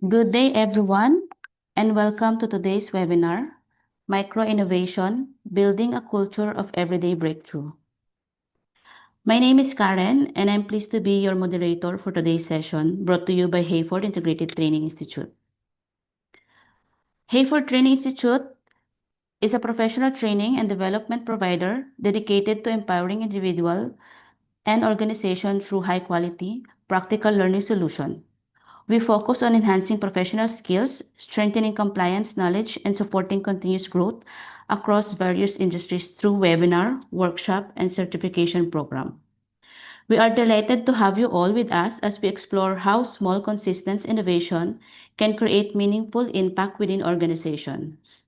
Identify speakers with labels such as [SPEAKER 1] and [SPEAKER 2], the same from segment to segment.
[SPEAKER 1] Good day, everyone, and welcome to today's webinar, Micro-Innovation, Building a Culture of Everyday Breakthrough. My name is Karen, and I'm pleased to be your moderator for today's session, brought to you by Hayford Integrated Training Institute. Hayford Training Institute is a professional training and development provider dedicated to empowering individuals and organizations through high-quality, practical learning solutions. We focus on enhancing professional skills, strengthening compliance knowledge, and supporting continuous growth across various industries through webinar, workshop, and certification program. We are delighted to have you all with us as we explore how small, consistent innovation can create meaningful impact within organizations.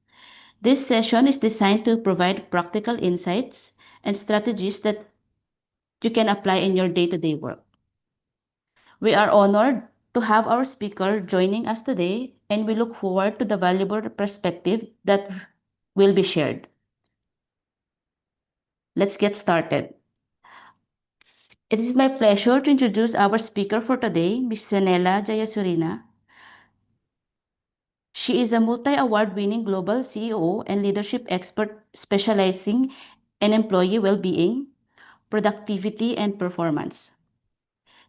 [SPEAKER 1] This session is designed to provide practical insights and strategies that you can apply in your day-to-day work. We are honored to have our speaker joining us today, and we look forward to the valuable perspective that will be shared. Let's get started. It is my pleasure to introduce our speaker for today, Ms. Senela Jayasurina. She is a multi-award-winning global CEO and leadership expert specializing in employee well-being, productivity, and performance.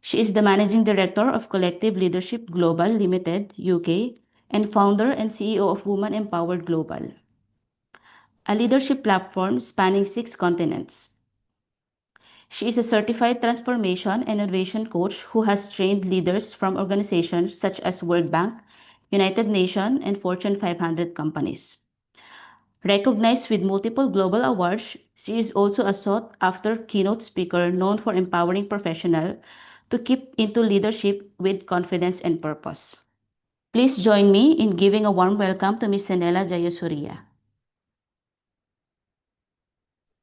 [SPEAKER 1] She is the Managing Director of Collective Leadership Global Limited, UK, and founder and CEO of Women Empowered Global, a leadership platform spanning 6 continents. She is a certified transformation and innovation coach who has trained leaders from organizations such as World Bank, United Nations, and Fortune 500 companies. Recognized with multiple global awards, she is also a sought-after keynote speaker known for empowering professionals to keep into leadership with confidence and purpose. Please join me in giving a warm welcome to Ms. Senela Jayasuriya.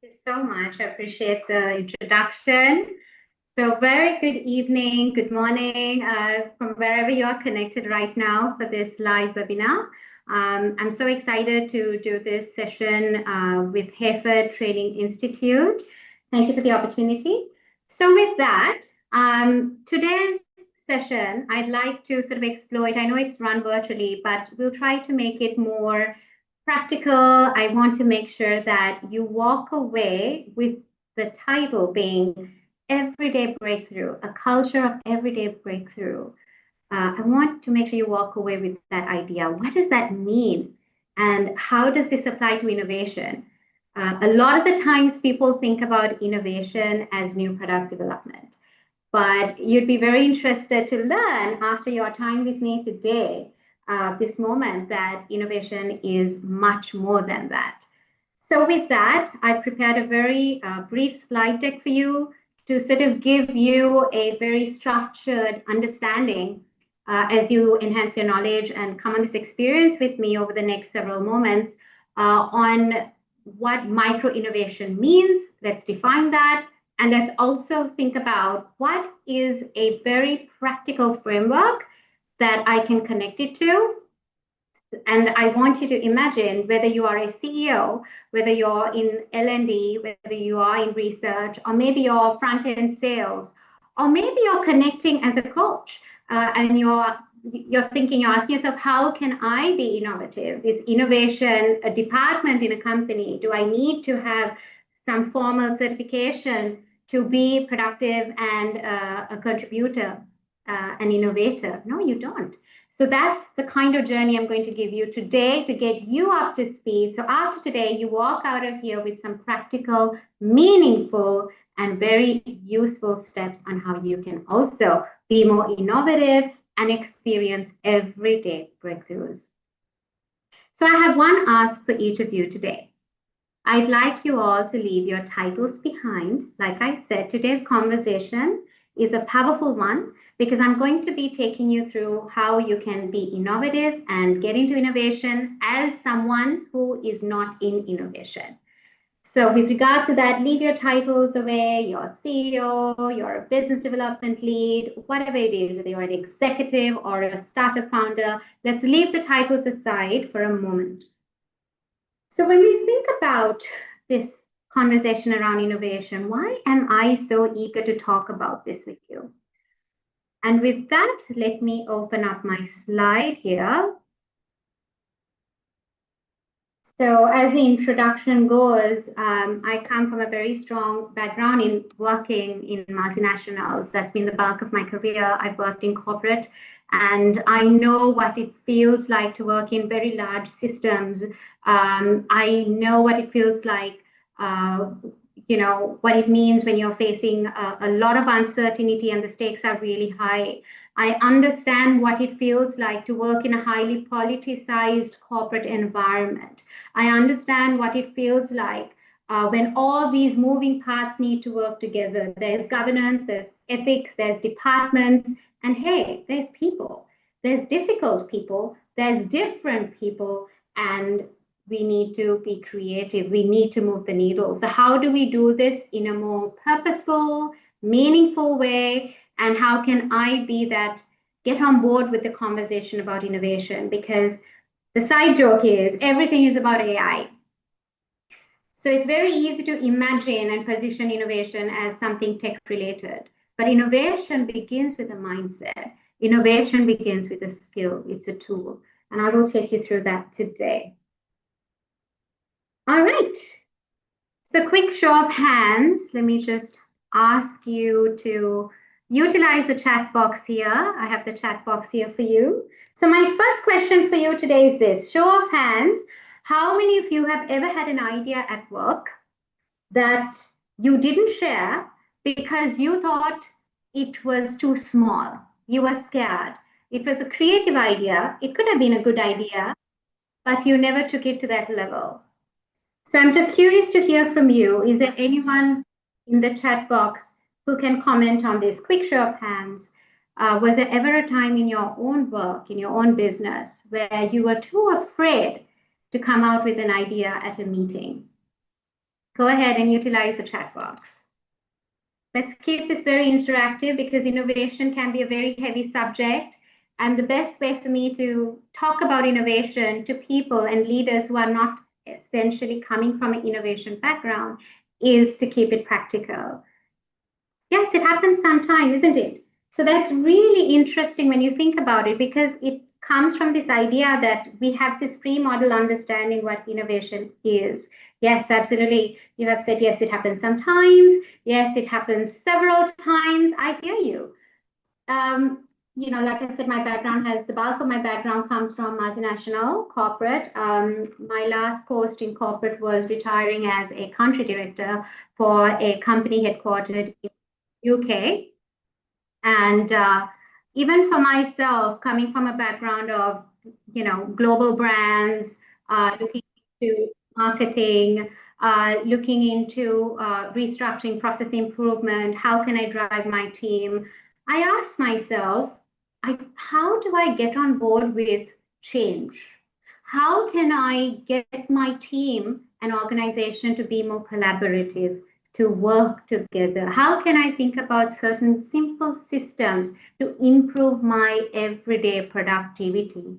[SPEAKER 2] Thank you so much. I appreciate the introduction. So very good evening, good morning from wherever you are connected right now for this live webinar. I'm so excited to do this session with Hayford Training Institute. Thank you for the opportunity. So with that, today's session, I'd like to sort of exploit, I know it's run virtually, but we'll try to make it more practical. I want to make sure that you walk away with the title being Everyday Breakthrough, a culture of everyday breakthrough. I want to make sure you walk away with that idea. What does that mean? And how does this apply to innovation? A lot of the times people think about innovation as new product development, but you'd be very interested to learn after your time with me today, this moment, that innovation is much more than that. So with that, I prepared a very brief slide deck for you to sort of give you a very structured understanding as you enhance your knowledge and come on this experience with me over the next several moments on what micro innovation means. Let's define that. And let's also think about what is a very practical framework that I can connect it to. And I want you to imagine whether you are a CEO, whether you're in L&D, whether you are in research, or maybe you're front-end sales, or maybe you're connecting as a coach and you're thinking, you're asking yourself, how can I be innovative? Is innovation a department in a company? Do I need to have some formal certification to be productive and a contributor, an innovator? No, you don't. So that's the kind of journey I'm going to give you today to get you up to speed. So after today, you walk out of here with some practical, meaningful, and very useful steps on how you can also be more innovative and experience everyday breakthroughs. So I have one ask for each of you today. I'd like you all to leave your titles behind. Like I said, today's conversation is a powerful one because I'm going to be taking you through how you can be innovative and get into innovation as someone who is not in innovation. So with regard to that, leave your titles away, your CEO, you're a business development lead, whatever it is, whether you're an executive or a startup founder, let's leave the titles aside for a moment. So when we think about this conversation around innovation, why am I so eager to talk about this with you? And with that, let me open up my slide here. So as the introduction goes, I come from a very strong background in working in multinationals. That's been the bulk of my career. I've worked in corporate, and I know what it feels like to work in very large systems. I know what it feels like, what it means when you're facing a lot of uncertainty and the stakes are really high. I understand what it feels like to work in a highly politicized corporate environment. I understand what it feels like when all these moving parts need to work together. There's governance, there's ethics, there's departments, and hey, there's people. There's difficult people, there's different people, and we need to be creative. We need to move the needle. So how do we do this in a more purposeful, meaningful way? And how can I be that, get on board with the conversation about innovation? Because the side joke is everything is about AI. So it's very easy to imagine and position innovation as something tech related. But innovation begins with a mindset. Innovation begins with a skill. It's a tool. And I will take you through that today. All right. So quick show of hands. Let me just ask you to utilize the chat box here. I have the chat box here for you. So my first question for you today is this. Show of hands. How many of you have ever had an idea at work that you didn't share because you thought it was too small? You were scared. It was a creative idea. It could have been a good idea, but you never took it to that level. So I'm just curious to hear from you. Is there anyone in the chat box who can comment on this? Quick show of hands. Was there ever a time in your own work, in your own business, where you were too afraid to come out with an idea at a meeting? Go ahead and utilize the chat box. Let's keep this very interactive because innovation can be a very heavy subject. And the best way for me to talk about innovation to people and leaders who are not essentially coming from an innovation background is to keep it practical. Yes, it happens sometimes, isn't it? So that's really interesting when you think about it, because it comes from this idea that we have this pre-model understanding what innovation is. Yes, absolutely. You have said, yes, it happens sometimes. Yes, it happens several times. I hear you. Like I said, the bulk of my background comes from multinational corporate. My last post in corporate was retiring as a country director for a company headquartered in UK. And even for myself, coming from a background of, global brands, looking into marketing, looking into restructuring, process improvement, how can I drive my team? I asked myself, how do I get on board with change? How can I get my team and organization to be more collaborative, to work together? How can I think about certain simple systems to improve my everyday productivity?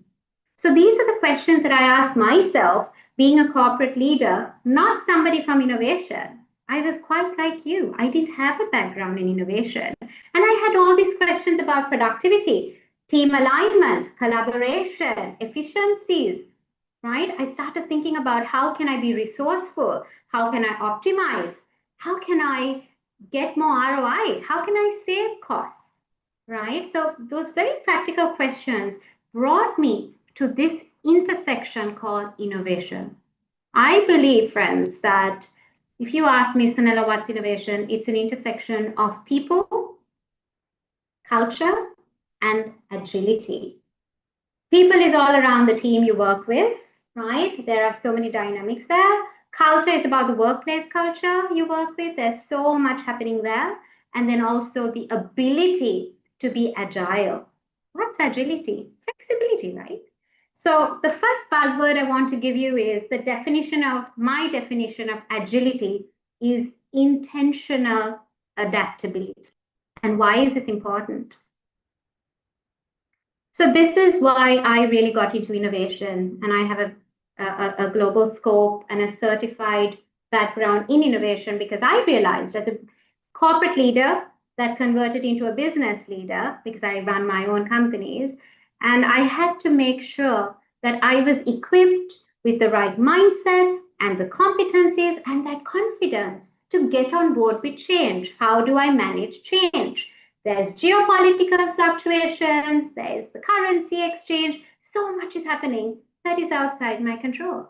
[SPEAKER 2] So these are the questions that I ask myself, being a corporate leader, not somebody from innovation. I was quite like you. I didn't have a background in innovation. And I had all these questions about productivity, team alignment, collaboration, efficiencies, right? I started thinking about how can I be resourceful? How can I optimize? How can I get more ROI? How can I save costs, right? So those very practical questions brought me to this intersection called innovation. I believe, friends, that if you ask me, Sanela, what's innovation? It's an intersection of people, culture, and agility. People is all around the team you work with, right? There are so many dynamics there. Culture is about the workplace culture you work with. There's so much happening there. And then also the ability to be agile. What's agility? Flexibility, right? So the first buzzword I want to give you is my definition of agility is intentional adaptability. And why is this important? So this is why I really got into innovation, and I have a global scope and a certified background in innovation, because I realized as a corporate leader, that converted into a business leader because I run my own companies. And I had to make sure that I was equipped with the right mindset and the competencies and that confidence to get on board with change. How do I manage change? There's geopolitical fluctuations, there's the currency exchange. So much is happening that is outside my control.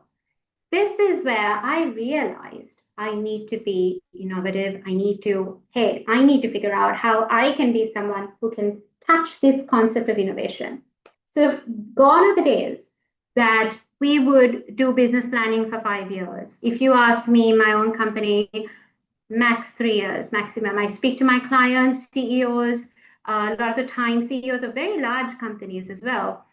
[SPEAKER 2] This is where I realized I need to be innovative. I need to figure out how I can be someone who can touch this concept of innovation. So gone are the days that we would do business planning for 5 years. If you ask me, my own company, max 3 years maximum. I speak to my clients, CEOs, a lot of the time CEOs of very large companies as well,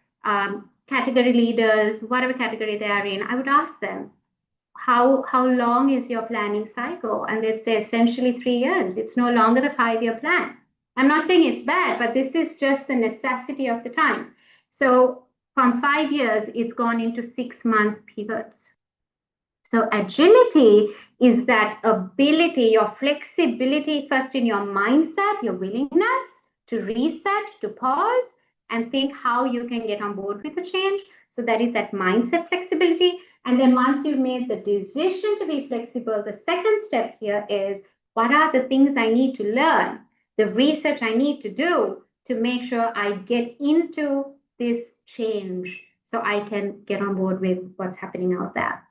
[SPEAKER 2] category leaders, whatever category they are in. I would ask them, how long is your planning cycle? And they'd say essentially 3 years. It's no longer the 5-year plan. I'm not saying it's bad, but this is just the necessity of the times. So from 5 years, it's gone into 6-month pivots. So agility is that ability, your flexibility first in your mindset, your willingness to reset, to pause, and think how you can get on board with the change. So that is that mindset flexibility. And then once you've made the decision to be flexible, the second step here is, what are the things I need to learn, the research I need to do to make sure I get into this change so I can get on board with what's happening out there.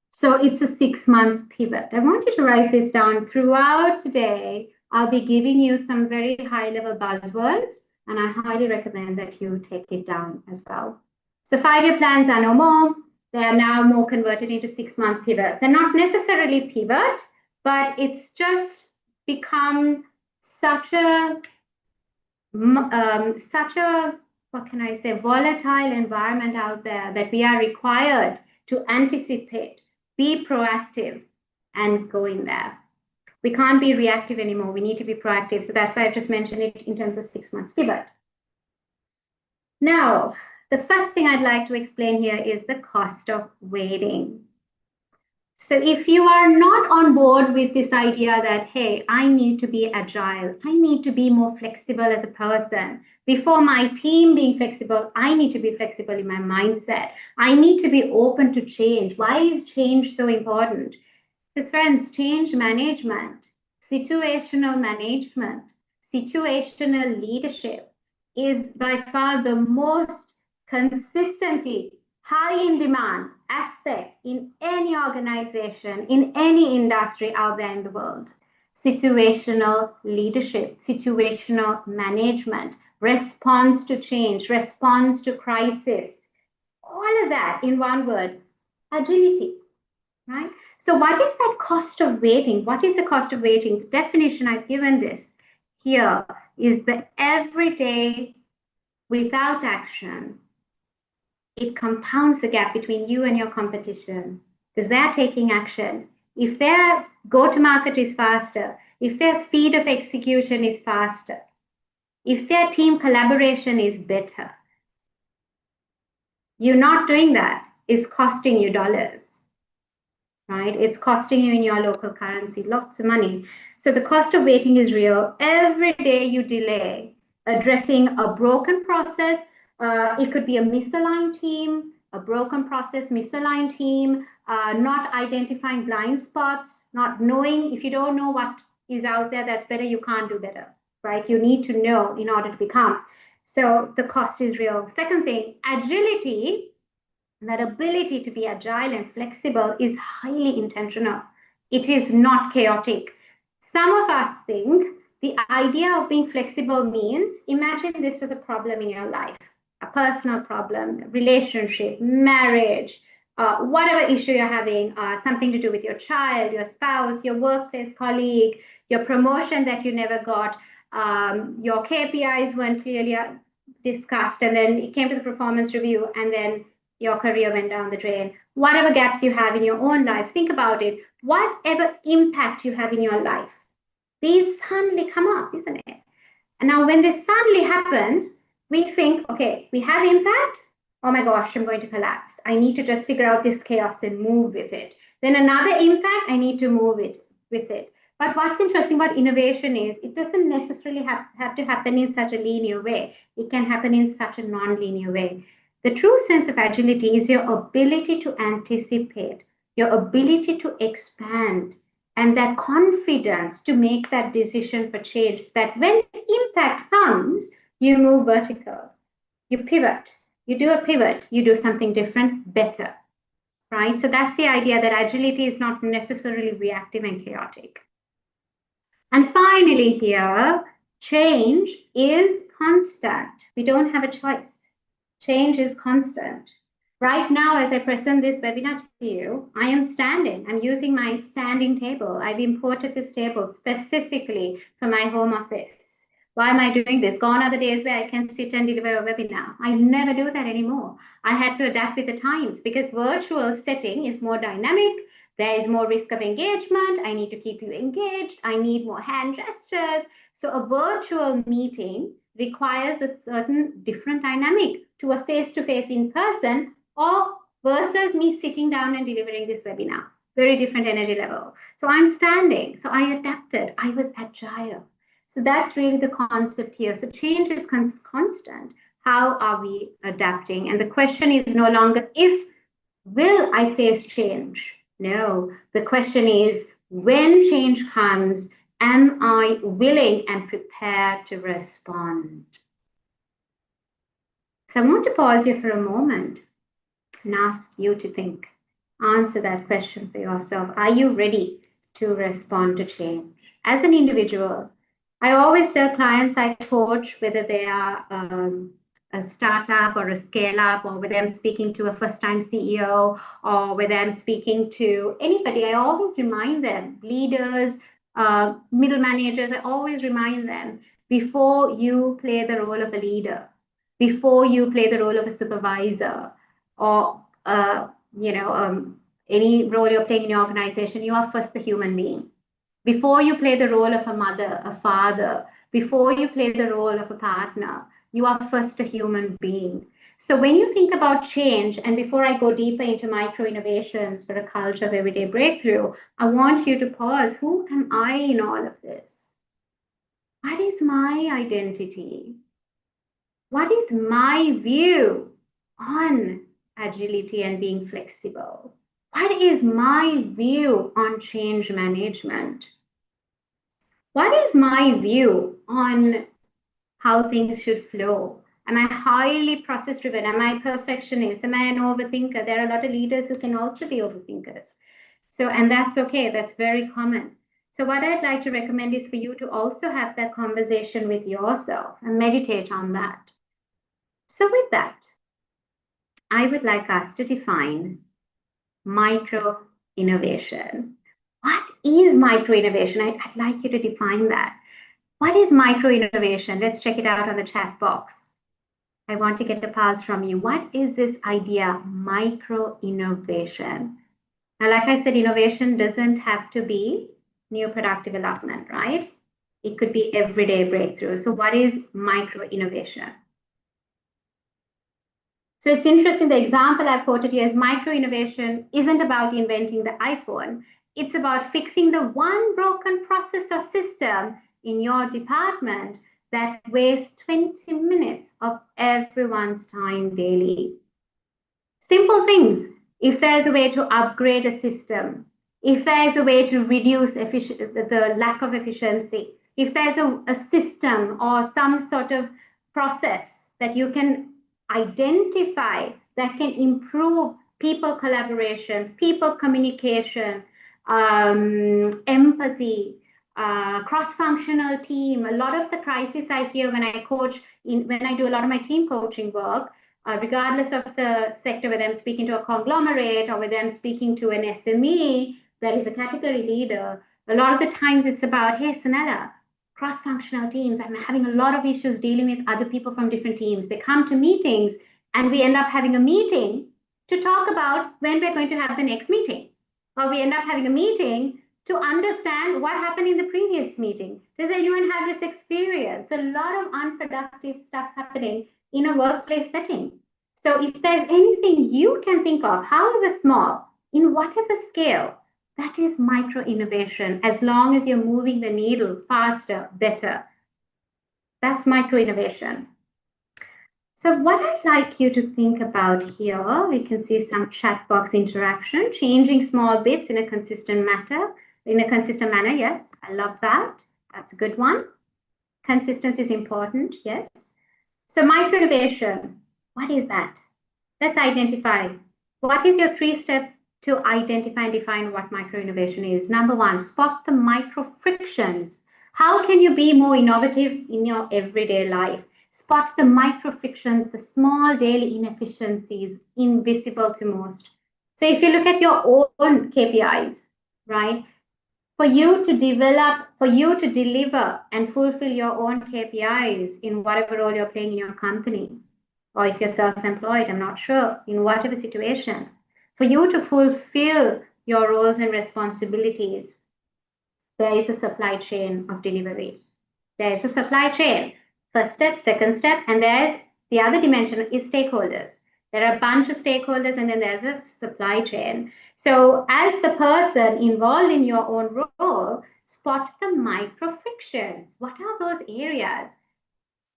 [SPEAKER 2] So it's a 6-month pivot. I want you to write this down throughout today. I'll be giving you some very high-level buzzwords, and I highly recommend that you take it down as well. So 5-year plans are no more. They are now more converted into 6-month pivots, and not necessarily pivot, but it's just become such a what can I say, volatile environment out there that we are required to anticipate, be proactive, and go in there. We can't be reactive anymore. We need to be proactive. So that's why I've just mentioned it in terms of 6 months pivot. Now, the first thing I'd like to explain here is the cost of waiting. So if you are not on board with this idea that, hey, I need to be agile, I need to be more flexible as a person. Before my team being flexible, I need to be flexible in my mindset. I need to be open to change. Why is change so important? Because friends, change management, situational leadership is by far the most consistently high in demand aspect in any organization, in any industry out there in the world. Situational leadership, situational management, response to change, response to crisis, all of that in one word, agility, right? So what is that cost of waiting? What is the cost of waiting? The definition I've given this here is the everyday without action. It compounds the gap between you and your competition because they're taking action. If their go-to-market is faster, if their speed of execution is faster, if their team collaboration is better, you not doing that is costing you dollars, right? It's costing you in your local currency lots of money. So the cost of waiting is real. Every day you delay addressing a broken process, it could be a misaligned team, a broken process, misaligned team, not identifying blind spots, not knowing. If you don't know what is out there that's better, you can't do better, right? You need to know in order to become. So the cost is real. Second thing, agility, that ability to be agile and flexible is highly intentional. It is not chaotic. Some of us think the idea of being flexible means, imagine this was a problem in your life, a personal problem, relationship, marriage, whatever issue you're having, something to do with your child, your spouse, your workplace colleague, your promotion that you never got, your KPIs weren't clearly discussed, and then it came to the performance review, and then your career went down the drain. Whatever gaps you have in your own life, think about it. Whatever impact you have in your life, these suddenly come up, isn't it? And now when this suddenly happens, we think, okay, we have impact. Oh my gosh, I'm going to collapse. I need to just figure out this chaos and move with it. Then another impact, I need to move it with it. But what's interesting about innovation is it doesn't necessarily have to happen in such a linear way. It can happen in such a non-linear way. The true sense of agility is your ability to anticipate, your ability to expand, and that confidence to make that decision for change, that when impact comes, you move vertical, you pivot, you do a pivot, you do something different, better, right? So that's the idea that agility is not necessarily reactive and chaotic. And finally here, change is constant. We don't have a choice. Change is constant. Right now, as I present this webinar to you, I am standing. I'm using my standing table. I've imported this table specifically for my home office. Why am I doing this? Gone are the days where I can sit and deliver a webinar. I never do that anymore. I had to adapt with the times because virtual setting is more dynamic. There is more risk of engagement. I need to keep you engaged. I need more hand gestures. So a virtual meeting requires a certain different dynamic to a face-to-face in person or versus me sitting down and delivering this webinar. Very different energy level. So I'm standing. So I adapted. I was agile. So that's really the concept here. So change is constant. How are we adapting? And the question is no longer if, will I face change? No, the question is when change comes, am I willing and prepared to respond? So I want to pause here for a moment and ask you to think, answer that question for yourself. Are you ready to respond to change? As an individual, I always tell clients I coach, whether they are a startup or a scale up, or whether I'm speaking to a first time CEO, or whether I'm speaking to anybody, I always remind them, leaders, middle managers, I always remind them before you play the role of a leader, before you play the role of a supervisor, or any role you're playing in your organization, you are first the human being. Before you play the role of a mother, a father, before you play the role of a partner, you are first a human being. So when you think about change, and before I go deeper into micro innovations for a culture of everyday breakthrough, I want you to pause. Who am I in all of this? What is my identity? What is my view on agility and being flexible? What is my view on change management? What is my view on how things should flow? Am I highly process driven? Am I perfectionist? Am I an overthinker? There are a lot of leaders who can also be overthinkers. So, and that's okay. That's very common. So what I'd like to recommend is for you to also have that conversation with yourself and meditate on that. So with that, I would like us to define micro innovation. What is micro innovation? I'd like you to define that. What is micro innovation? Let's check it out on the chat box. I want to get a pulse from you. What is this idea, micro innovation? Now, like I said, innovation doesn't have to be new product development, right? It could be everyday breakthrough. So what is micro innovation? So it's interesting, the example I've quoted here is micro innovation isn't about inventing the iPhone. It's about fixing the one broken process or system in your department that wastes 20 minutes of everyone's time daily. Simple things. If there's a way to upgrade a system, if there's a way to reduce the lack of efficiency, if there's a system or some sort of process that you can identify that can improve people collaboration, people communication, empathy, cross-functional team. A lot of the crisis I hear when I coach, when I do a lot of my team coaching work, regardless of the sector, whether I'm speaking to a conglomerate or whether I'm speaking to an SME that is a category leader, a lot of the times it's about, hey, Sanella, cross-functional teams. I'm having a lot of issues dealing with other people from different teams. They come to meetings and we end up having a meeting to talk about when we're going to have the next meeting. Or we end up having a meeting to understand what happened in the previous meeting. Does anyone have this experience? A lot of unproductive stuff happening in a workplace setting. So if there's anything you can think of, however small, in whatever scale, That is micro innovation. As long as you're moving the needle faster, better. That's micro innovation. So what I'd like you to think about here, we can see some chat box interaction, changing small bits in a consistent manner. Yes, I love that. That's a good one. Consistency is important. Yes. So micro innovation, what is that? Let's identify. What is your 3-step to identify and define what micro innovation is? Number 1, spot the micro frictions. How can you be more innovative in your everyday life? Spot the micro frictions, the small daily inefficiencies invisible to most. So if you look at your own KPIs, right? For you to deliver and fulfill your own KPIs in whatever role you're playing in your company, or if you're self-employed, I'm not sure, in whatever situation, for you to fulfill your roles and responsibilities, there is a supply chain of delivery. There is a supply chain. First step, second step, and there's the other dimension is stakeholders. There are a bunch of stakeholders, and then there's a supply chain. So as the person involved in your own role, spot the micro frictions. What are those areas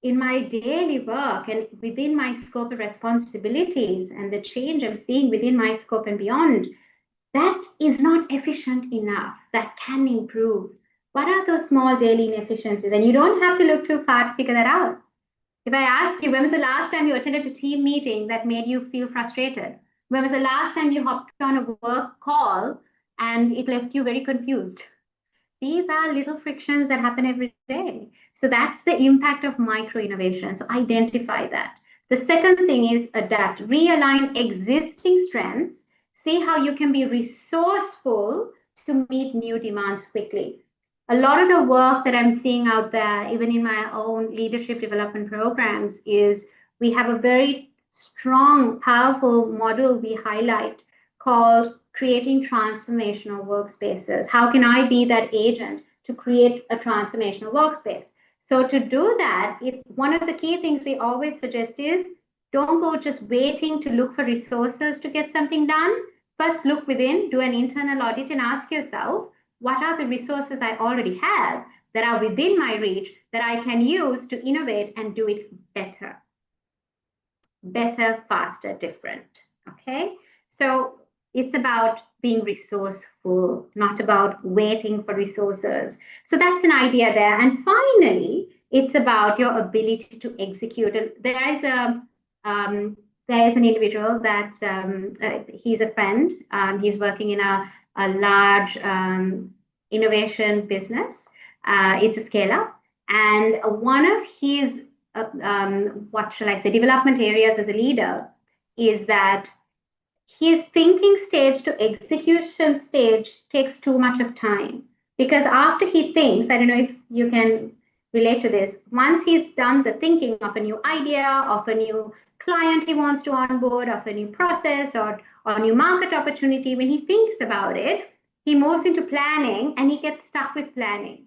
[SPEAKER 2] in my daily work and within my scope of responsibilities and the change I'm seeing within my scope and beyond? That is not efficient enough. That can improve. What are those small daily inefficiencies? And you don't have to look too far to figure that out. If I ask you, when was the last time you attended a team meeting that made you feel frustrated? When was the last time you hopped on a work call and it left you very confused? These are little frictions that happen every day. So that's the impact of micro innovation. So identify that. The second thing is adapt, realign existing strengths, see how you can be resourceful to meet new demands quickly. A lot of the work that I'm seeing out there, even in my own leadership development programs, is we have a very strong, powerful model we highlight called creating transformational workspaces. How can I be that agent to create a transformational workspace? So to do that, one of the key things we always suggest is don't go just waiting to look for resources to get something done. First, look within, do an internal audit and ask yourself, what are the resources I already have that are within my reach that I can use to innovate and do it better? Better, faster, different. Okay, so it's about being resourceful, not about waiting for resources. So that's an idea there. And finally, it's about your ability to execute. And there is an individual that he's a friend. He's working in a large innovation business. It's a scale-up. And one of his what shall I say, development areas as a leader is that his thinking stage to execution stage takes too much of time. Because after he thinks, I don't know if you can relate to this, once he's done the thinking of a new idea, of a new client he wants to onboard, of a new process or new market opportunity, when he thinks about it, he moves into planning and he gets stuck with planning.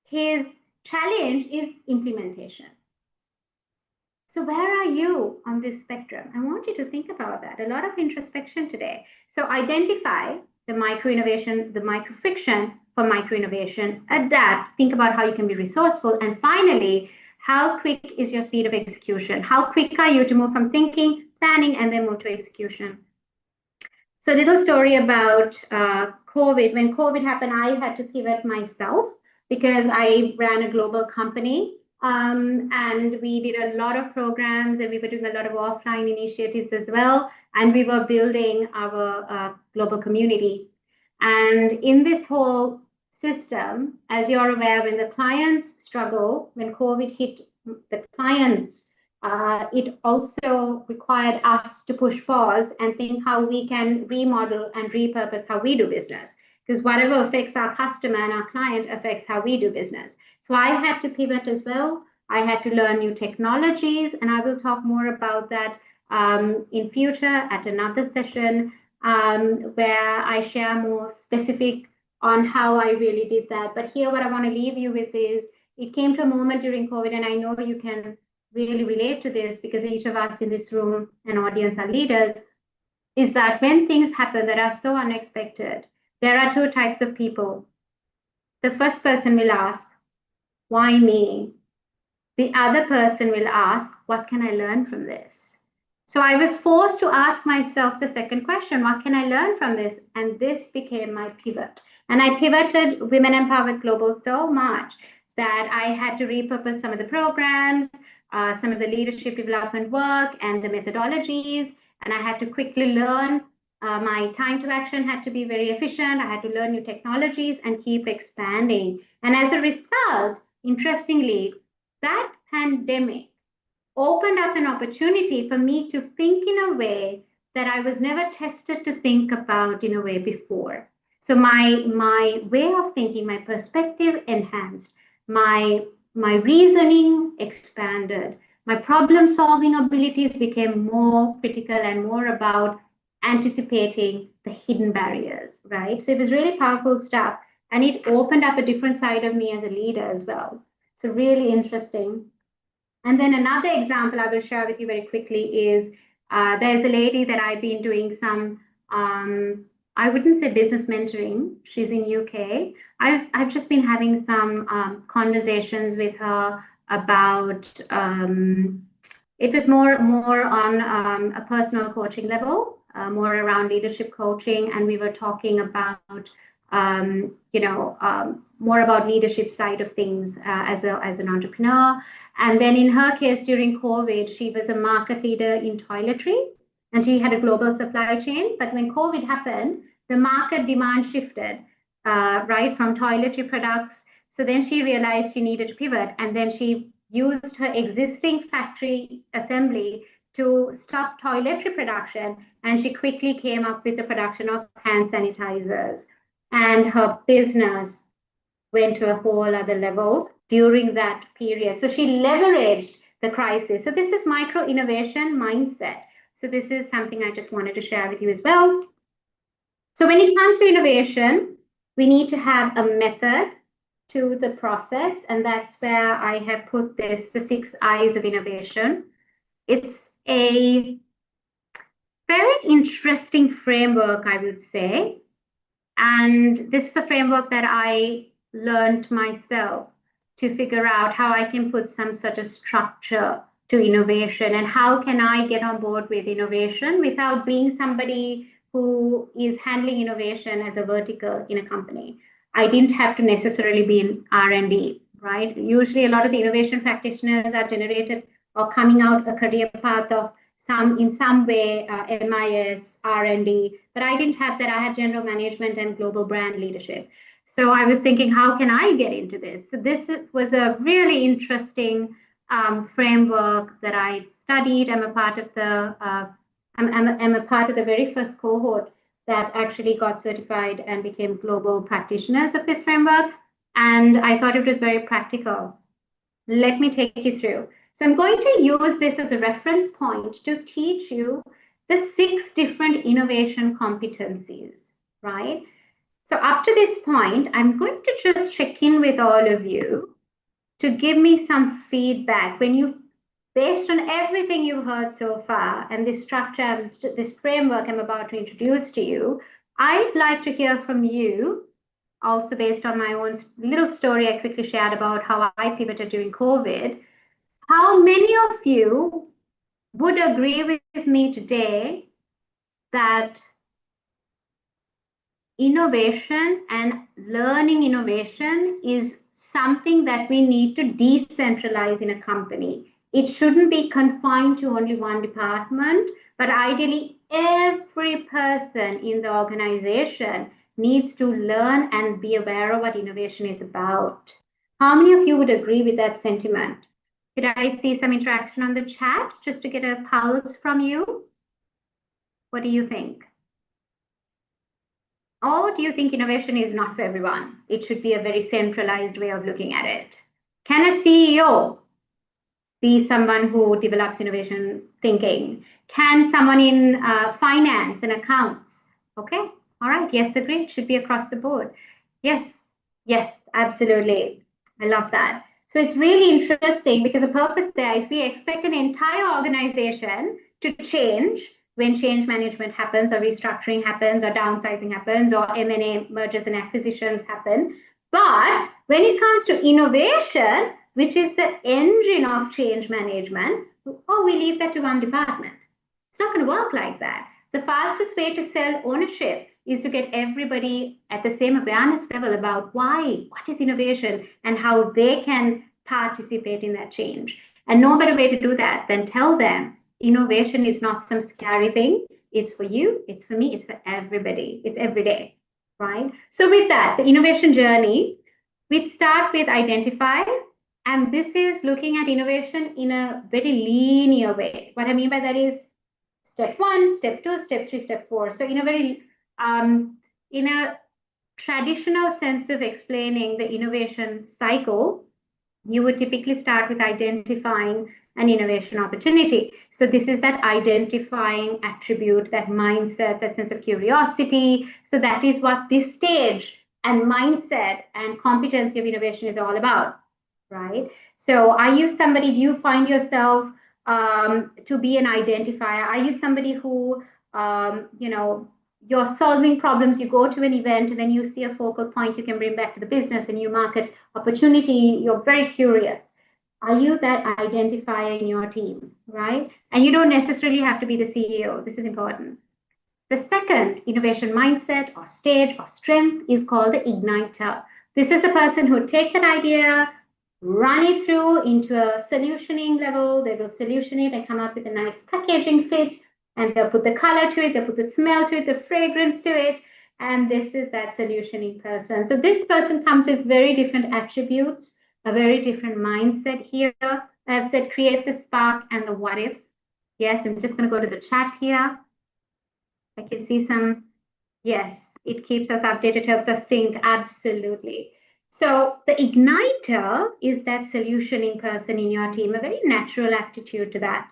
[SPEAKER 2] His challenge is implementation. So where are you on this spectrum? I want you to think about that. A lot of introspection today. So identify the micro innovation, the micro friction for micro innovation, adapt, think about how you can be resourceful. And finally, how quick is your speed of execution? How quick are you to move from thinking, planning, and then move to execution? So a little story about COVID. When COVID happened, I had to pivot myself because I ran a global company. And we did a lot of programs and we were doing a lot of offline initiatives as well. And we were building our global community. And in this whole system, as you're aware, when the clients struggle, when COVID hit the clients, it also required us to push pause and think how we can remodel and repurpose how we do business. Because whatever affects our customer and our client affects how we do business. So I had to pivot as well. I had to learn new technologies, and I will talk more about that in future at another session where I share more specific on how I really did that. But here, what I want to leave you with is it came to a moment during COVID, and I know you can really relate to this because each of us in this room and audience are leaders, is that when things happen that are so unexpected, there are two types of people. The first person will ask, why me? The other person will ask, what can I learn from this? So I was forced to ask myself the second question, what can I learn from this? And this became my pivot. And I pivoted Women Empowered Global so much that I had to repurpose some of the programs, some of the leadership development work and the methodologies. And I had to quickly learn. My time to action had to be very efficient. I had to learn new technologies and keep expanding. And as a result, interestingly, that pandemic opened up an opportunity for me to think in a way that I was never tested to think about in a way before. So my way of thinking, my perspective enhanced, my reasoning expanded, my problem solving abilities became more critical and more about anticipating the hidden barriers, right? So it was really powerful stuff, and it opened up a different side of me as a leader as well. So really interesting. And then another example I will share with you very quickly is there's a lady that I've been doing some, I wouldn't say business mentoring. She's in UK. I've just been having some conversations with her about, it was more on a personal coaching level, more around leadership coaching. And we were talking about, more about leadership side of things as an entrepreneur. And then in her case, during COVID, she was a market leader in toiletry and she had a global supply chain. But when COVID happened, the market demand shifted, right, from toiletry products. So then she realized she needed to pivot, and then she used her existing factory assembly to stop toiletry production. And she quickly came up with the production of hand sanitizers. And her business went to a whole other level during that period. So she leveraged the crisis. So this is micro innovation mindset. So this is something I just wanted to share with you as well. So when it comes to innovation, we need to have a method to the process. And that's where I have put this, the 6 I's of innovation. It's a very interesting framework, I would say. And this is a framework that I learned myself to figure out how I can put some sort of structure to innovation and how can I get on board with innovation without being somebody who is handling innovation as a vertical in a company. I didn't have to necessarily be in R&D, right? Usually a lot of the innovation practitioners are generated or coming out a career path of in some way, MIS, R&D, but I didn't have that. I had general management and global brand leadership. So I was thinking, how can I get into this? So this was a really interesting framework that I studied. I'm a part of the I'm a part of the very first cohort that actually got certified and became global practitioners of this framework. And I thought it was very practical. Let me take you through. So I'm going to use this as a reference point to teach you the 6 different innovation competencies, right? So up to this point, I'm going to just check in with all of you to give me some feedback. When you, based on everything you've heard so far and this structure, this framework I'm about to introduce to you, I'd like to hear from you, also based on my own little story I quickly shared about how I pivoted during COVID. How many of you would agree with me today that innovation and learning innovation is something that we need to decentralize in a company? It shouldn't be confined to only one department, but ideally every person in the organization needs to learn and be aware of what innovation is about. How many of you would agree with that sentiment? Could I see some interaction on the chat just to get a pulse from you? What do you think? Or do you think innovation is not for everyone? It should be a very centralized way of looking at it. Can a CEO be someone who develops innovation thinking? Can someone in finance and accounts? Okay, all right, yes, agree. It should be across the board. Yes, yes, absolutely. I love that. So it's really interesting because the purpose there is we expect an entire organization to change when change management happens, or restructuring happens, or downsizing happens, or M&A, mergers and acquisitions happen. But when it comes to innovation, which is the engine of change management, oh, we leave that to one department. It's not going to work like that. The fastest way to sell ownership is to get everybody at the same awareness level about why, what is innovation, and how they can participate in that change. And no better way to do that than tell them innovation is not some scary thing. It's for you, it's for me, it's for everybody. It's every day, right? So with that, the innovation journey, we start with identify. And this is looking at innovation in a very linear way. What I mean by that is step 1, step 2, step 3, step 4. So in a very in a traditional sense of explaining the innovation cycle, you would typically start with identifying an innovation opportunity. So this is that identifying attribute, that mindset, that sense of curiosity. So that is what this stage and mindset and competency of innovation is all about, right? So are you somebody, do you find yourself to be an identifier? Are you somebody who, you're solving problems, you go to an event and then you see a focal point you can bring back to the business, a new market opportunity, you're very curious. Are you that identifier in your team, right? And you don't necessarily have to be the CEO. This is important. The second innovation mindset or stage or strength is called the igniter. This is the person who take that idea, run it through into a solutioning level. They will solution it and come up with a nice packaging fit, and they'll put the color to it, they'll put the smell to it, the fragrance to it, and this is that solutioning person. So this person comes with very different attributes, a very different mindset here. I have said create the spark and the what if. Yes, I'm just going to go to the chat here. I can see some, yes, it keeps us updated, helps us think, absolutely. So the igniter is that solutioning person in your team, a very natural aptitude to that.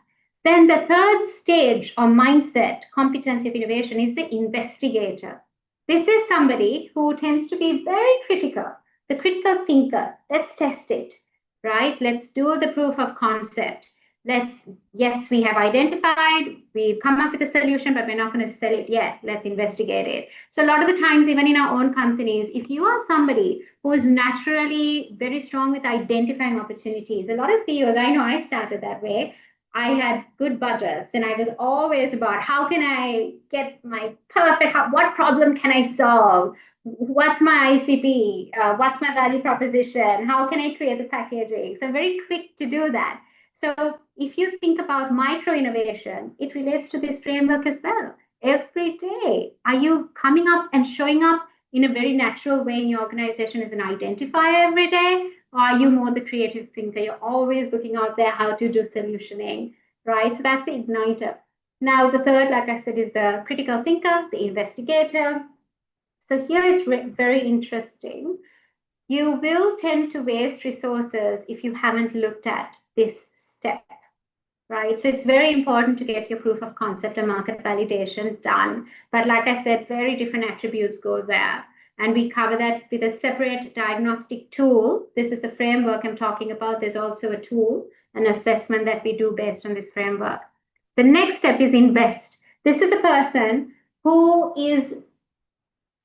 [SPEAKER 2] Then the third stage or mindset, competency of innovation, is the investigator. This is somebody who tends to be very critical, the critical thinker. Let's test it, right? Let's do the proof of concept. Yes, we have identified, we've come up with a solution, but we're not going to sell it yet. Let's investigate it. So a lot of the times, even in our own companies, if you are somebody who is naturally very strong with identifying opportunities, a lot of CEOs, I know I started that way. I had good budgets and I was always about how can I get my perfect, what problem can I solve? What's my ICP? What's my value proposition? How can I create the packaging? So I'm very quick to do that. So if you think about micro innovation, it relates to this framework as well. Every day, are you coming up and showing up in a very natural way in your organization as an identifier every day? Or are you more the creative thinker? You're always looking out there how to do solutioning, right? So that's the igniter. Now, the third, like I said, is the critical thinker, the investigator. So here it's very interesting. You will tend to waste resources if you haven't looked at this step, right? So it's very important to get your proof of concept and market validation done. But like I said, very different attributes go there. And we cover that with a separate diagnostic tool. This is the framework I'm talking about. There's also a tool, an assessment that we do based on this framework. The next step is invest. This is the person who is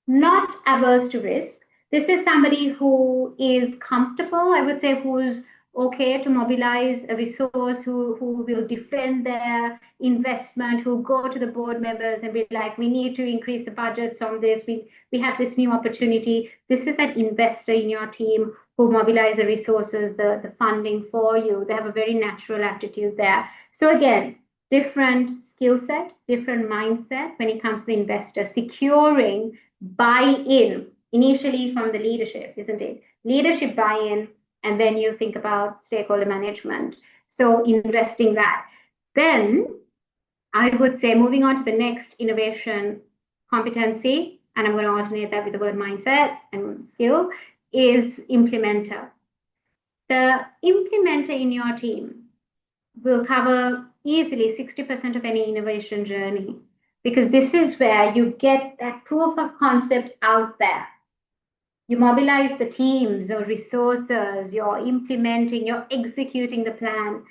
[SPEAKER 2] not averse to risk. This is somebody who is comfortable, I would say, who's okay to mobilize a resource, who will defend their investment, who go to the board members and be like, we need to increase the budgets on this. We have this new opportunity. This is that investor in your team who mobilize the resources, the funding for you. They have a very natural aptitude there. So again, different skill set, different mindset when it comes to the investor, securing buy-in initially from the leadership, isn't it? Leadership buy-in, and then you think about stakeholder management. So investing that. Then I would say moving on to the next innovation competency, and I'm going to alternate that with the word mindset and skill, is implementer. The implementer in your team will cover easily 60% of any innovation journey, because this is where you get that proof of concept out there. You mobilize the teams or resources, you're implementing, you're executing the plan,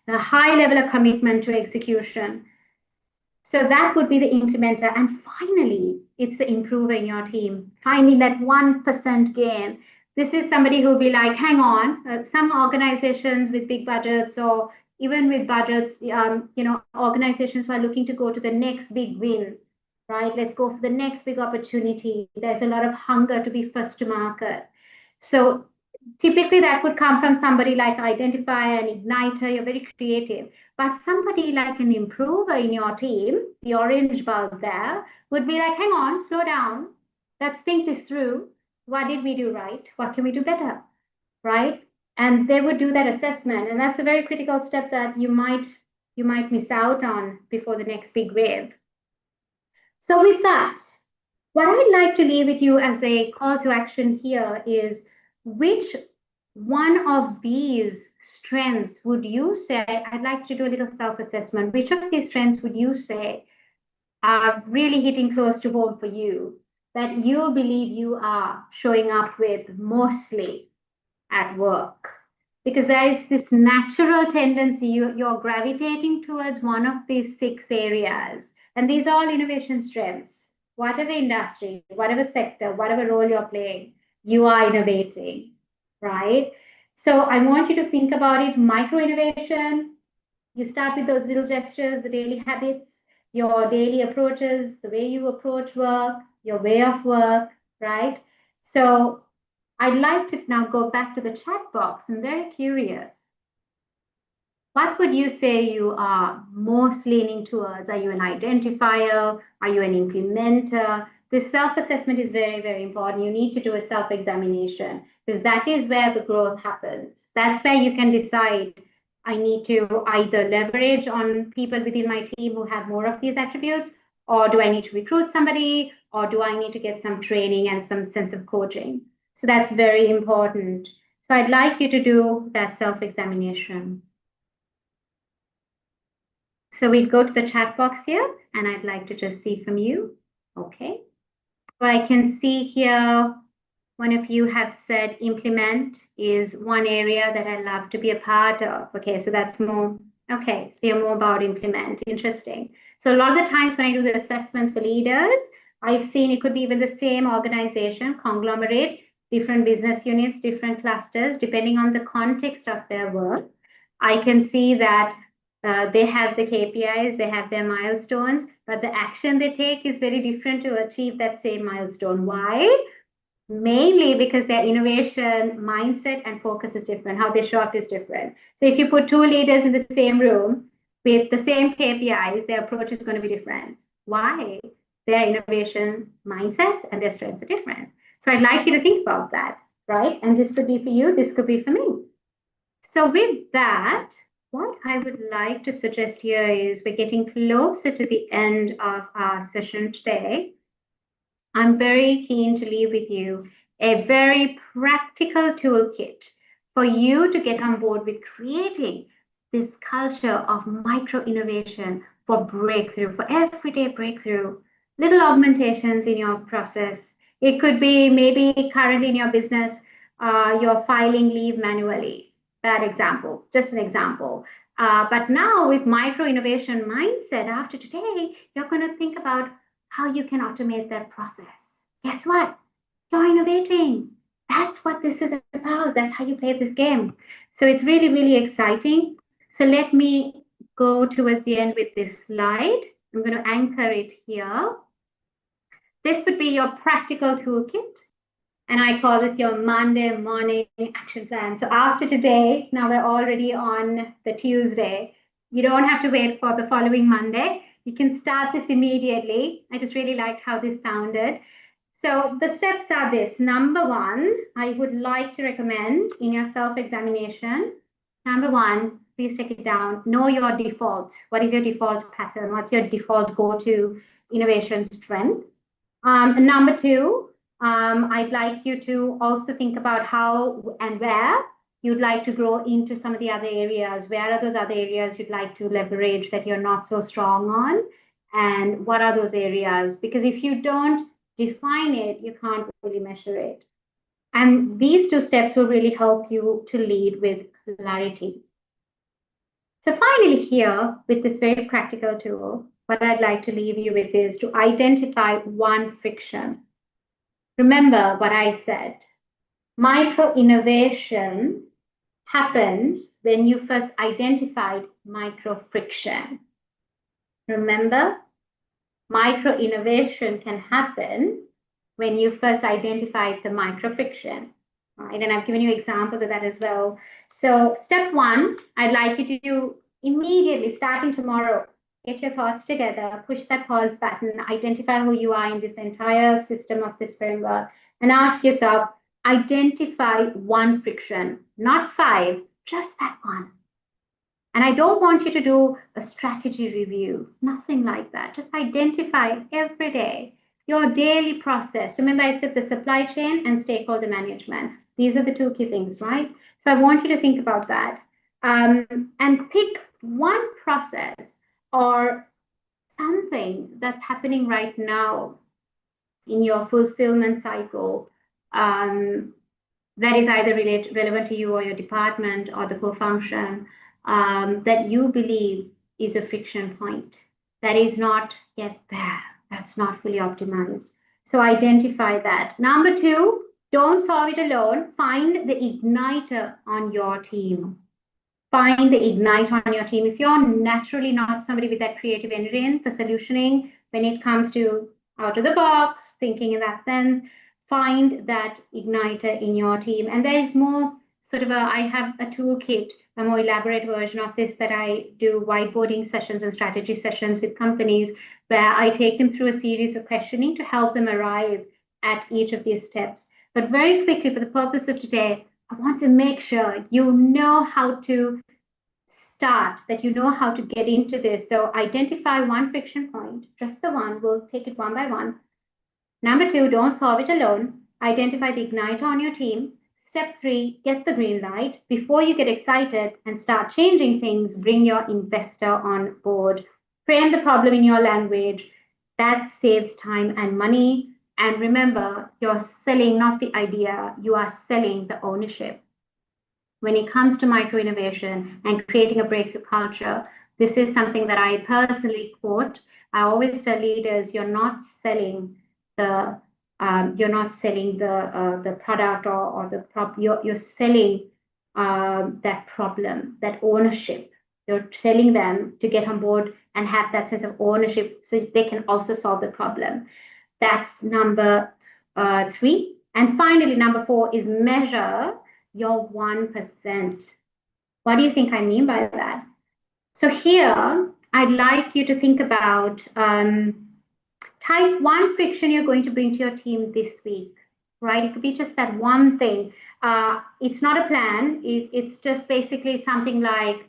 [SPEAKER 2] a high level of commitment to execution. So that would be the implementer. And finally, it's the improver in your team. Finding that 1% gain. This is somebody who'll be like, hang on, some organizations with big budgets or even with budgets, organizations who are looking to go to the next big win, right? Let's go for the next big opportunity. There's a lot of hunger to be first to market. So typically that would come from somebody like Identifier and Igniter. You're very creative. But somebody like an improver in your team, the orange bulb there, would be like, hang on, slow down. Let's think this through. What did we do right? What can we do better? Right? And they would do that assessment. And that's a very critical step that you might miss out on before the next big wave. So with that, what I'd like to leave with you as a call to action here is, which one of these strengths would you say, I'd like to do a little self-assessment, which of these strengths would you say are really hitting close to home for you, that you believe you are showing up with mostly at work? Because there is this natural tendency, you're gravitating towards one of these 6 areas. And these are all innovation strengths. Whatever industry, whatever sector, whatever role you're playing, you are innovating, right? So I want you to think about it, micro innovation. You start with those little gestures, the daily habits, your daily approaches, the way you approach work, your way of work, right? So I'd like to now go back to the chat box. I'm very curious. What would you say you are most leaning towards? Are you an identifier? Are you an implementer? This self-assessment is very, very important. You need to do a self-examination because that is where the growth happens. That's where you can decide, I need to either leverage on people within my team who have more of these attributes, or do I need to recruit somebody, or do I need to get some training and some sense of coaching? So that's very important. So I'd like you to do that self-examination. So we'd go to the chat box here, and I'd like to just see from you. Okay. So I can see here, one of you have said implement is one area that I love to be a part of. Okay, so that's more, okay, so you're more about implement. Interesting. So a lot of the times when I do the assessments for leaders, I've seen it could be even the same organization, conglomerate, different business units, different clusters, depending on the context of their work. I can see that they have the KPIs, they have their milestones, but the action they take is very different to achieve that same milestone. Why? Mainly because their innovation mindset and focus is different. How they show up is different. So if you put 2 leaders in the same room with the same KPIs, their approach is going to be different. Why? Their innovation mindsets and their strengths are different. So I'd like you to think about that, right? And this could be for you, this could be for me. So with that, what I would like to suggest here is, we're getting closer to the end of our session today. I'm very keen to leave with you a very practical toolkit for you to get on board with creating this culture of micro innovation for breakthrough, for everyday breakthrough, little augmentations in your process. It could be maybe currently in your business, you're filing leave manually. Bad example, just an example. But now with micro innovation mindset, after today, you're going to think about how you can automate that process. Guess what? You're innovating. That's what this is about. That's how you play this game. So it's really, really exciting. So let me go towards the end with this slide. I'm going to anchor it here. This would be your practical toolkit. And I call this your Monday morning action plan. So after today, now we're already on the Tuesday. You don't have to wait for the following Monday. You can start this immediately. I just really liked how this sounded. So the steps are this. Number 1, I would like to recommend in your self-examination. Number 1, please take it down. Know your default. What is your default pattern? What's your default go-to innovation strength? Number 2, I'd like you to also think about how and where you'd like to grow into some of the other areas. Where are those other areas you'd like to leverage that you're not so strong on? And what are those areas? Because if you don't define it, you can't really measure it. And these 2 steps will really help you to lead with clarity. So finally here, with this very practical tool, what I'd like to leave you with is to identify one friction. Remember what I said. Micro innovation happens when you first identified micro friction. Remember, micro innovation can happen when you first identified the micro friction. Right? And I've given you examples of that as well. So step one, I'd like you to do immediately, starting tomorrow, get your thoughts together, push that pause button, identify who you are in this entire system of this framework, and ask yourself, identify one friction, not 5, just that one. And I don't want you to do a strategy review, nothing like that. Just identify every day your daily process. Remember, I said the supply chain and stakeholder management. These are the 2 key things, right? So I want you to think about that and pick one process or something that's happening right now in your fulfillment cycle that is either relevant to you or your department or the co-function that you believe is a friction point that is not yet there, that's not fully optimized. So identify that. Number 2, don't solve it alone. Find the igniter on your team. Find the igniter on your team. If you're naturally not somebody with that creative engine for solutioning, when it comes to out of the box, thinking in that sense, find that igniter in your team. And there is more sort of I have a toolkit, a more elaborate version of this that I do whiteboarding sessions and strategy sessions with companies where I take them through a series of questioning to help them arrive at each of these steps. But very quickly, for the purpose of today, I want to make sure you know how to start, that you know how to get into this. So identify one friction point, just the one. We'll take it one by one. Number 2, don't solve it alone. Identify the igniter on your team. Step 3, get the green light. Before you get excited and start changing things, bring your investor on board. Frame the problem in your language. That saves time and money. And remember, you're selling not the idea, you are selling the ownership. When it comes to micro innovation and creating a breakthrough culture, this is something that I personally quote. I always tell leaders, you're not selling the product or the prop. You're selling that problem, that ownership. You're telling them to get on board and have that sense of ownership so they can also solve the problem. That's number 3. And finally, number 4 is measure your 1%. What do you think I mean by that? So here, I'd like you to think about type 1 friction you're going to bring to your team this week, right? It could be just that one thing. It's not a plan. It's just basically something like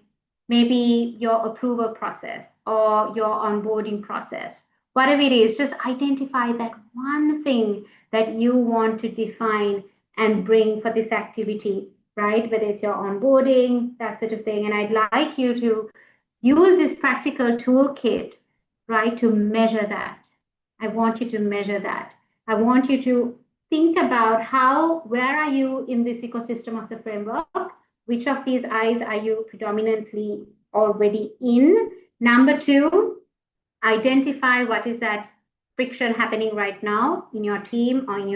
[SPEAKER 2] maybe your approval process or your onboarding process. Whatever it is, just identify that one thing that you want to define and bring for this activity, right? Whether it's your onboarding, that sort of thing. And I'd like you to use this practical toolkit, right, to measure that. I want you to measure that. I want you to think about where are you in this ecosystem of the framework? Which of these I's are you predominantly already in? Number 2, identify what is that friction happening right now in your team or in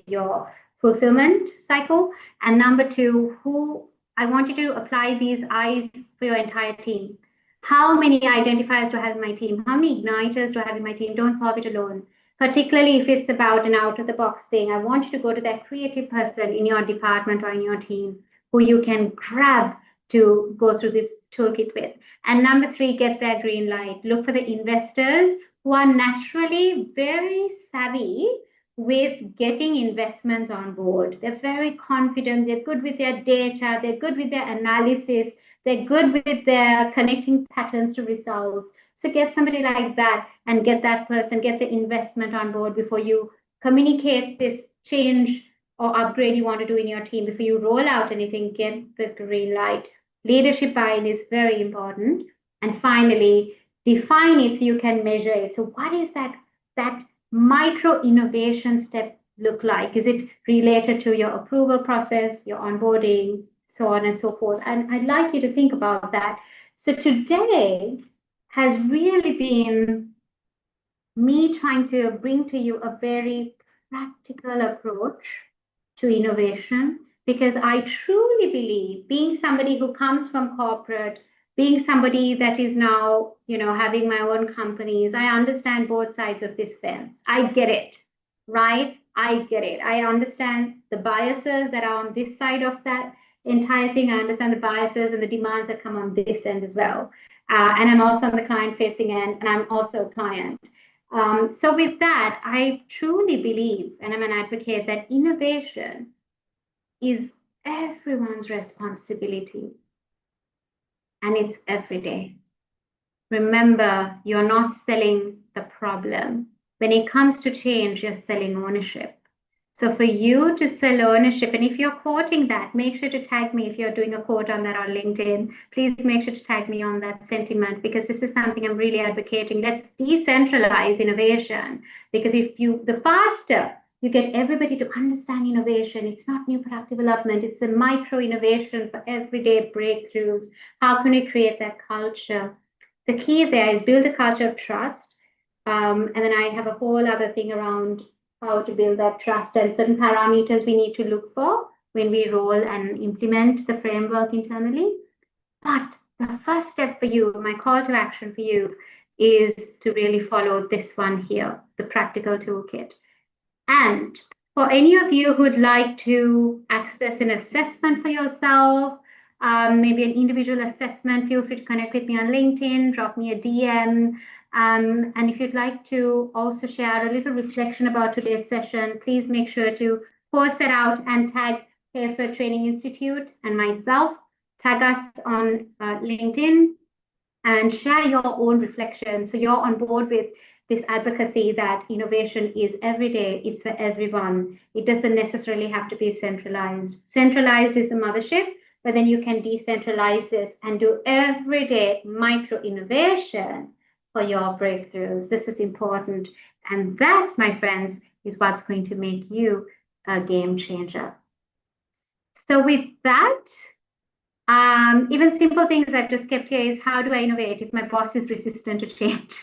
[SPEAKER 2] your fulfillment cycle. And number 2, I want you to apply these I's for your entire team. How many identifiers do I have in my team? How many igniters do I have in my team? Don't solve it alone. Particularly if it's about an out-of-the-box thing, I want you to go to that creative person in your department or in your team who you can grab to go through this toolkit with. And number 3, get their green light. Look for the investors who are naturally very savvy with getting investments on board. They're very confident, they're good with their data, they're good with their analysis, they're good with their connecting patterns to results. So get somebody like that and get that person, get the investment on board before you communicate this change or upgrade you want to do in your team. Before you roll out anything, get the green light. Leadership buy-in is very important. And finally, define it so you can measure it. So what is that micro innovation step look like? Is it related to your approval process, your onboarding, so on and so forth? And I'd like you to think about that. So today, has really been me trying to bring to you a very practical approach to innovation, because I truly believe, being somebody who comes from corporate, being somebody that is now, having my own companies, I understand both sides of this fence. I get it, right? I get it. I understand the biases that are on this side of that entire thing. I understand the biases and the demands that come on this end as well. And I'm also on the client facing end, and I'm also a client. So with that, I truly believe, and I'm an advocate, that innovation is everyone's responsibility, and it's every day. Remember, you're not selling the problem. When it comes to change, you're selling ownership. So for you to sell ownership, and if you're quoting that, make sure to tag me. If you're doing a quote on that on LinkedIn, please make sure to tag me on that sentiment, because this is something I'm really advocating. Let's decentralize innovation, because the faster you get everybody to understand innovation, it's not new product development, it's a micro innovation for everyday breakthroughs. How can we create that culture? The key there is build a culture of trust. And then I have a whole other thing around how to build that trust and certain parameters we need to look for when we roll and implement the framework internally. But the first step for you, my call to action for you, is to really follow this one here, the practical toolkit. And for any of you who'd like to access an assessment for yourself, maybe an individual assessment, feel free to connect with me on LinkedIn, drop me a DM. And if you'd like to also share a little reflection about today's session, please make sure to post that out and tag Hayford Training Institute and myself. Tag us on LinkedIn and share your own reflections. So you're on board with this advocacy that innovation is every day, it's for everyone. It doesn't necessarily have to be centralized. Centralized is a mothership, but then you can decentralize this and do everyday micro innovation for your breakthroughs. This is important. And that, my friends, is what's going to make you a game changer. So with that, even simple things I've just kept here is, how do I innovate if my boss is resistant to change?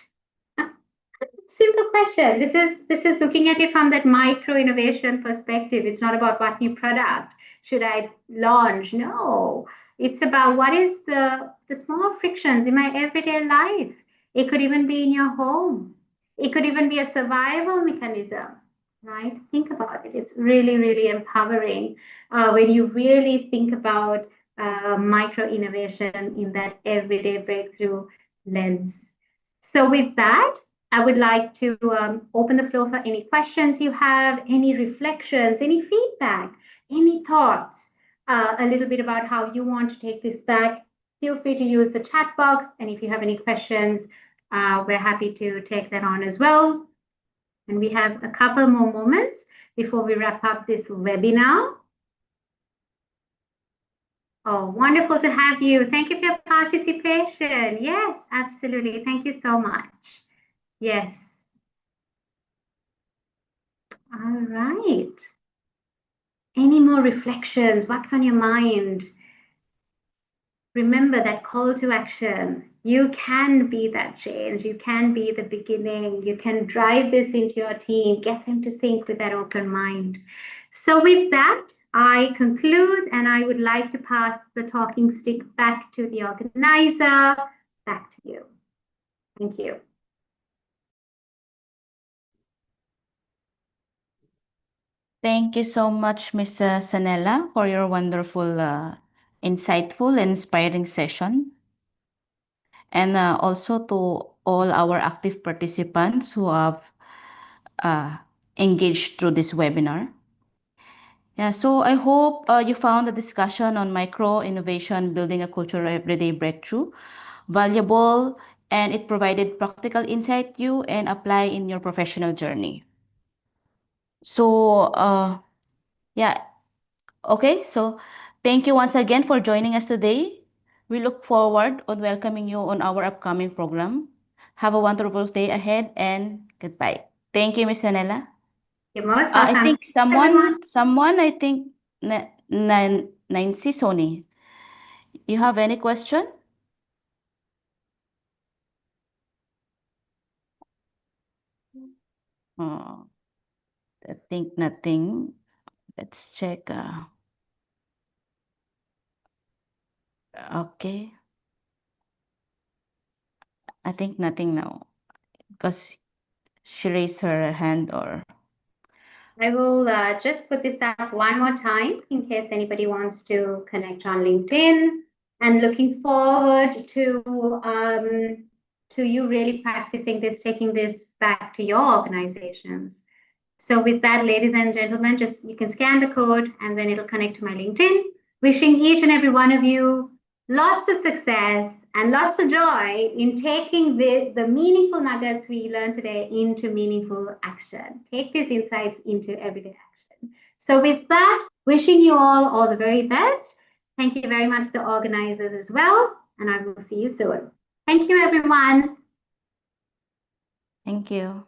[SPEAKER 2] Simple question. This is looking at it from that micro innovation perspective. It's not about what new product should I launch. No, it's about what is the small frictions in my everyday life. It could even be in your home. It could even be a survival mechanism, right? Think about it. It's really, really empowering when you really think about micro innovation in that everyday breakthrough lens. So with that, I would like to open the floor for any questions you have, any reflections, any feedback, any thoughts, a little bit about how you want to take this back. Feel free to use the chat box. And if you have any questions, we're happy to take that on as well. And we have a couple more moments before we wrap up this webinar. Oh, wonderful to have you. Thank you for your participation. Yes, absolutely. Thank you so much. Yes. All right. Any more reflections? What's on your mind? Remember that call to action. You can be that change. You can be the beginning. You can drive this into your team, get them to think with that open mind. So with that, I conclude, and I would like to pass the talking stick back to the organizer. Back to you. Thank you.
[SPEAKER 1] Thank you so much, Ms. Sanella, for your wonderful, insightful and inspiring session. And also to all our active participants who have engaged through this webinar. Yeah, so I hope you found the discussion on micro innovation, building a culture of everyday breakthrough, valuable, and it provided practical insight you and apply in your professional journey. So, yeah, okay. So thank you once again for joining us today. We look forward on welcoming you on our upcoming program. Have a wonderful day ahead and goodbye. Thank you, Ms. Sanella.
[SPEAKER 2] You're most
[SPEAKER 1] I
[SPEAKER 2] welcome.
[SPEAKER 1] think
[SPEAKER 2] Everyone.
[SPEAKER 1] I think Nancy Sony. You have any question? I think nothing. Let's check. Okay. I think nothing now because she raised her hand or.
[SPEAKER 2] I will just put this up one more time in case anybody wants to connect on LinkedIn, and looking forward to you really practicing this, taking this back to your organizations. So with that, ladies and gentlemen, just you can scan the code and then it'll connect to my LinkedIn. Wishing each and every one of you lots of success and lots of joy in taking the meaningful nuggets we learned today into meaningful action. Take these insights into everyday action. So with that, wishing you all the very best. Thank you very much to the organizers as well, and I will see you soon. Thank you, everyone.
[SPEAKER 1] Thank you.